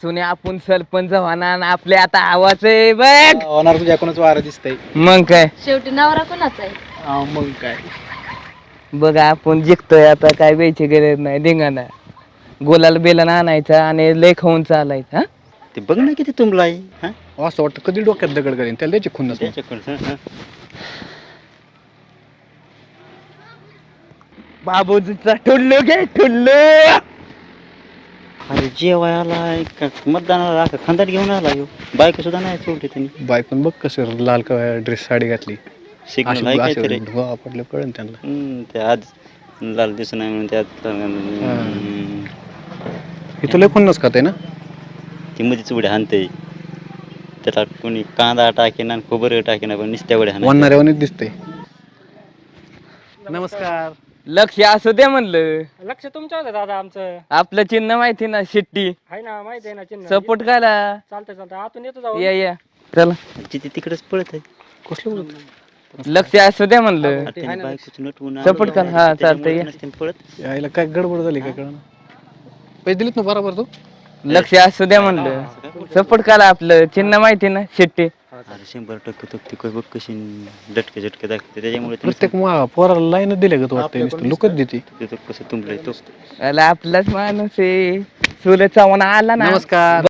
सुने आपण सरपंच होणार आपले आता आवाज आहे बघ होणार तुझ्या कोणाच वारं दिसतंय. मग काय शेवटी नवरा कोणाचा आहे? मग काय बघा आपण जिंकतोय आता काय वेळची गरज नाही धिंगाणा गोलाला बेला आणायचा आणि लय खाऊन चालायचा हा? ते बघ ना किती तुंबला आहे हा? असं वाटतं कधी डोक्यात दगड करेन त्याला द्यायची खुन्नस मग. त्याच्याकडं, हा, हा. बाबूजीचा ठुल्लू घे ठुल्लू अरे जेवायला का मतदानाला का खंदाट घेऊन आला ह्यो. बायको सुद्धा नाही सोडली त्यांनी. बायकोन बघ कसं लाल ड्रेस साडी घातली सिग्नल आहे काहीतरी. पडलं कळन त्यांना. ते आज लाल दिसत नाही म्हणून त्यात इथं लय खुन्नस खाते ना. ती मध्येच उड्या हाणते त्याला कोणी कांदा टाकेना आणि खोबरं टाकेना पण नुसत्या उड्या हाणते. वनणाऱ्यावानीच दिसतंय. नमस्कार. लक्ष असू दे म्हणलं लक्ष तुमचं होतं दादा आमचं. आपलं चिन्ह माहिती ना शिट्टी आहे ना, माहिती आहे ना चिन्ह. सपोर्ट करा चालतंय आतून येतो जाऊ. या चला जिथे तिकडेच पळत आहे. कसलं बोलत लक्ष असू दे म्हणलं त्याने बायकोचं नटवून Support कर, हा, चालतंय, या. त्याच्यामुळे पळत. यायला काय गडबड झाली काय कळलं. पैसे दिलेत ना बरोबर तू. लक्ष असू द्या म्हणलं सपोर्ट करा आपलं चिन्ह माहिती ना शिट्टी अरे 100% तो ती बघ कशी डटके झटके दाखवते त्याच्यामुळे प्रत्येक पोराला लाईन दिल्या का तू वाटतंय नुसतं लुकत देते. कसं तुंबलंय तो. आपलाच माणूस आहे सूर्य चव्हाण आला ना नमस्कार.